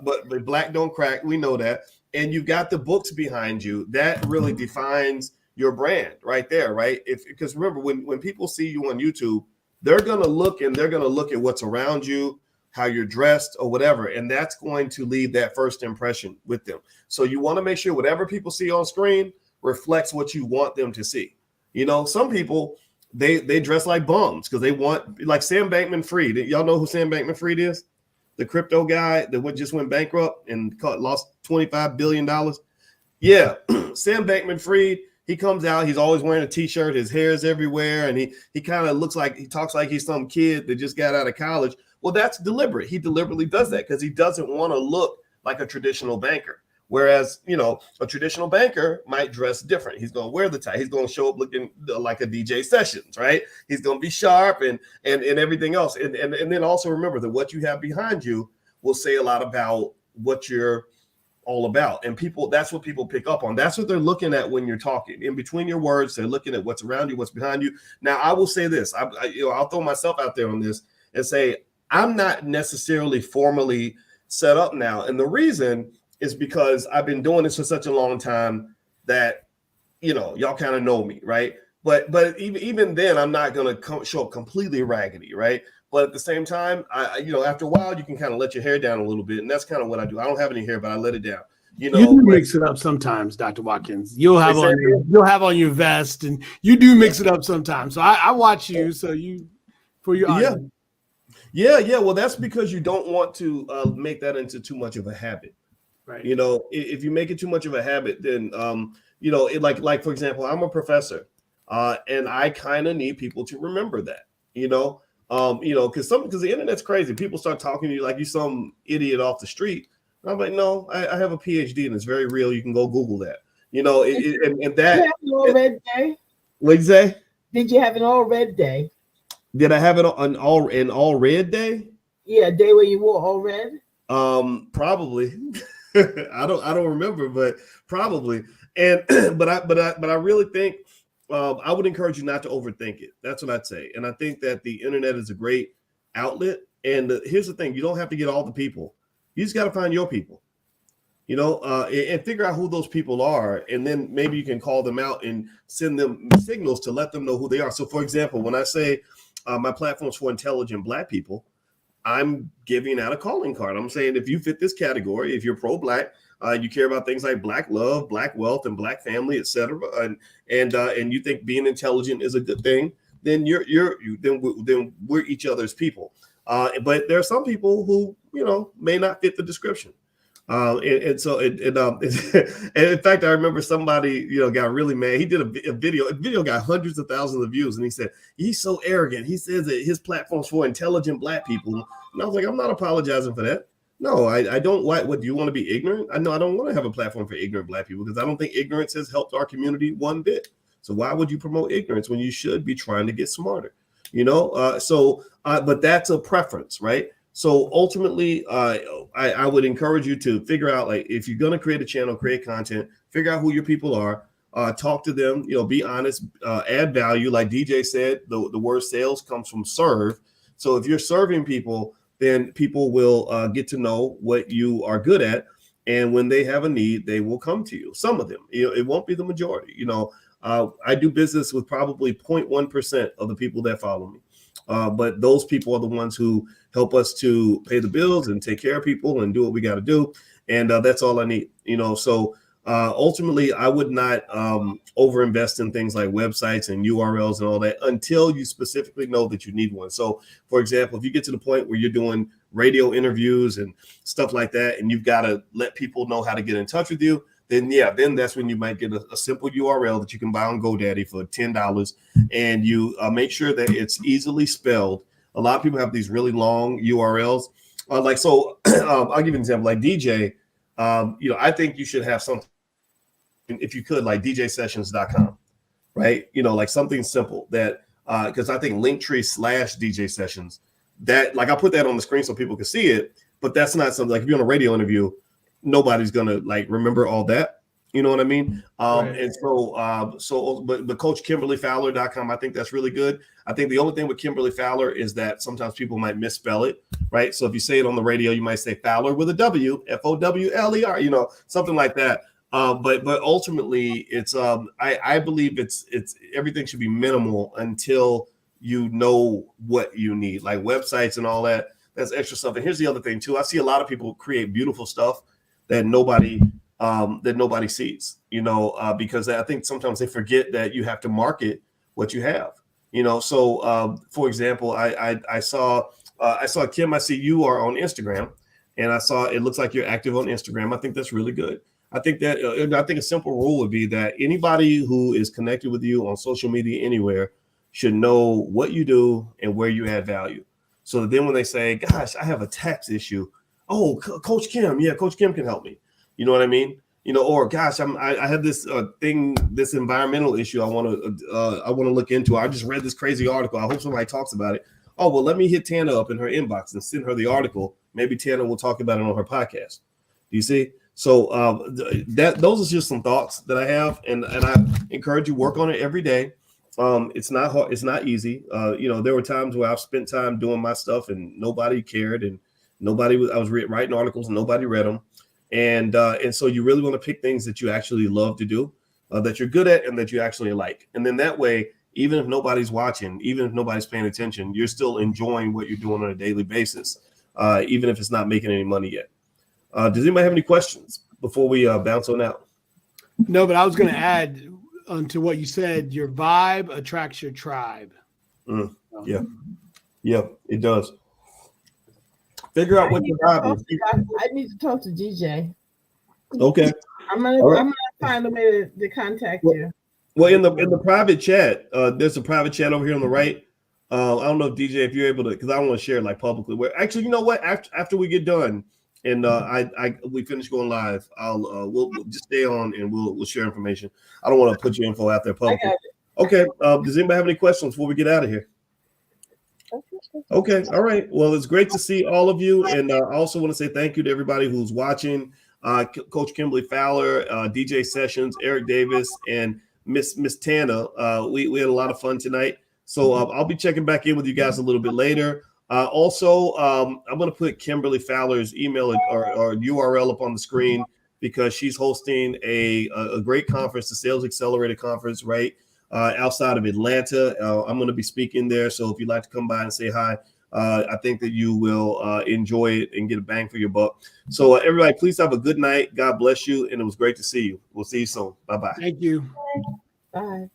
but black don't crack. We know that, and you've got the books behind you. That really defines your brand right there, right? Because remember, when people see you on YouTube, they're gonna look at what's around you, how you're dressed or whatever, and that's going to leave that first impression with them. So you want to make sure whatever people see on screen reflects what you want them to see. Some people they dress like bums because they want, like Sam Bankman-Fried. Y'all know who Sam Bankman-Fried is? The crypto guy that just went bankrupt and lost $25 billion. Yeah, Sam Bankman-Fried. He comes out, he's always wearing a t-shirt, his hair is everywhere, and he kind of he talks like he's some kid that just got out of college. Well, that's deliberate. He deliberately does that because he doesn't want to look like a traditional banker. Whereas, a traditional banker might dress different. He's going to wear the tie. He's going to show up looking like a DJ Sessions, right? He's going to be sharp and everything else. And then also remember that what you have behind you will say a lot about what you're all about. And that's what people pick up on. That's what they're looking at when you're talking. In between your words, they're looking at what's around you, what's behind you. Now, I will say this. I'll throw myself out there on this and say I'm not necessarily formally set up now. And the reason is because I've been doing this for such a long time that, y'all kind of know me, right? But even then, I'm not going to show up completely raggedy, right? But at the same time, after a while, you can kind of let your hair down a little bit. And that's kind of what I do. I don't have any hair, but I let it down.
You do mix it up sometimes, Dr. Watkins. You'll have on your vest, and you do mix it up sometimes. So I watch you. So for your audience.
Yeah. Well, that's because you don't want to make that into too much of a habit. Right. If you make it too much of a habit, then like for example, I'm a professor, and I kind of need people to remember that. Because the internet's crazy. People start talking to you like you're some idiot off the street. And I'm like, no, I have a PhD and it's very real. You can go Google that. And that.
Did you have an all red day?
What'd you say?
Did you have an all red day?
Did I have it an all red day?
Yeah, a day where you wore all red.
Probably. I don't remember, but probably. And but I really think I would encourage you not to overthink it. That's what I'd say. And I think that the internet is a great outlet. And here's the thing: you don't have to get all the people. You just got to find your people. And figure out who those people are, and then maybe you can call them out and send them signals to let them know who they are. So, for example, when I say my platform's for intelligent Black people, I'm giving out a calling card. I'm saying if you fit this category, if you're pro-Black, you care about things like Black love, Black wealth, and Black family, etc., and you think being intelligent is a good thing, then then we're each other's people. But there are some people who, may not fit the description. And so and in fact, I remember somebody, got really mad. He did a video. A video got hundreds of thousands of views, and he said he's so arrogant. He says that his platform's for intelligent Black people, and I was like, I'm not apologizing for that. No, I don't. What do you want to be ignorant? I don't want to have a platform for ignorant Black people because I don't think ignorance has helped our community one bit. So why would you promote ignorance when you should be trying to get smarter? But that's a preference, right? So ultimately, I would encourage you to figure out, like, if you're going to create a channel, create content, figure out who your people are, talk to them, be honest, add value. Like DJ said, the word sales comes from serve. So if you're serving people, then people will get to know what you are good at. And when they have a need, they will come to you. Some of them, it won't be the majority. I do business with probably 0.1% of the people that follow me. But those people are the ones who help us to pay the bills and take care of people and do what we got to do. And that's all I need, So ultimately, I would not overinvest in things like websites and URLs and all that until you specifically know that you need one. So, for example, if you get to the point where you're doing radio interviews and stuff like that, and you've got to let people know how to get in touch with you, then that's when you might get a simple URL that you can buy on GoDaddy for $10, and you make sure that it's easily spelled. A lot of people have these really long URLs. I'll give you an example. Like DJ, I think you should have something, if you could, like djsessions.com, right? Like something simple that, because I think Linktree/DJ Sessions, that, like, I'll put that on the screen so people can see it, but that's not something, like, if you're on a radio interview, nobody's gonna remember all that. You know what I mean? Right. And but CoachKimberlyFowler.com, I think that's really good. I think the only thing with Kimberly Fowler is that sometimes people might misspell it, right? So if you say it on the radio, you might say Fowler with a W, Fowler, something like that. But ultimately, it's I believe it's everything should be minimal until you know what you need, like websites and all that. That's extra stuff. And here's the other thing too. I see a lot of people create beautiful stuff that nobody sees, because I think sometimes they forget that you have to market what you have, So for example, I saw Kim. I see you are on Instagram, and I saw it looks like you're active on Instagram. I think that's really good. I think a simple rule would be that anybody who is connected with you on social media anywhere should know what you do and where you add value. So that then when they say, "Gosh, I have a tax issue," oh, Coach Kim, yeah, Coach Kim can help me. You know what I mean? Or gosh, I have this this environmental issue I want to look into. I just read this crazy article. I hope somebody talks about it. Oh, well, let me hit Tana up in her inbox and send her the article. Maybe Tana will talk about it on her podcast. Do you see? So those are just some thoughts that I have, and I encourage you, work on it every day. It's not hard. It's not easy. There were times where I've spent time doing my stuff and nobody cared, and I was writing articles and nobody read them. And so you really want to pick things that you actually love to do, that you're good at and that you actually like. And then that way, even if nobody's watching, even if nobody's paying attention, you're still enjoying what you're doing on a daily basis, even if it's not making any money yet. Does anybody have any questions before we bounce on out?
No, but I was going to add to what you said. Your vibe attracts your tribe.
Yeah, it does. Figure out what your vibe is.
I need to talk to DJ.
Okay.
I'm gonna find a way to contact you.
Well, in the private chat, there's a private chat over here on the right. I don't know if DJ, if you're able to, because I don't want to share it publicly. Where actually, you know what? After we get done and we finish going live, we'll just stay on and we'll share information. I don't want to put your info out there publicly. Okay. Does anybody have any questions before we get out of here? Okay. All right. Well, it's great to see all of you. And I also want to say thank you to everybody who's watching. Coach Kimberly Fowler, DJ Sessions, Eric Davis, and Miss Tana. We had a lot of fun tonight. So I'll be checking back in with you guys a little bit later. Also, I'm going to put Kimberly Fowler's email or URL up on the screen because she's hosting a great conference, the Sales Accelerator Conference, right? Outside of Atlanta. I'm going to be speaking there. So if you'd like to come by and say hi, I think that you will enjoy it and get a bang for your buck. So everybody, please have a good night. God bless you. And it was great to see you. We'll see you soon. Bye-bye.
Thank you.
Bye.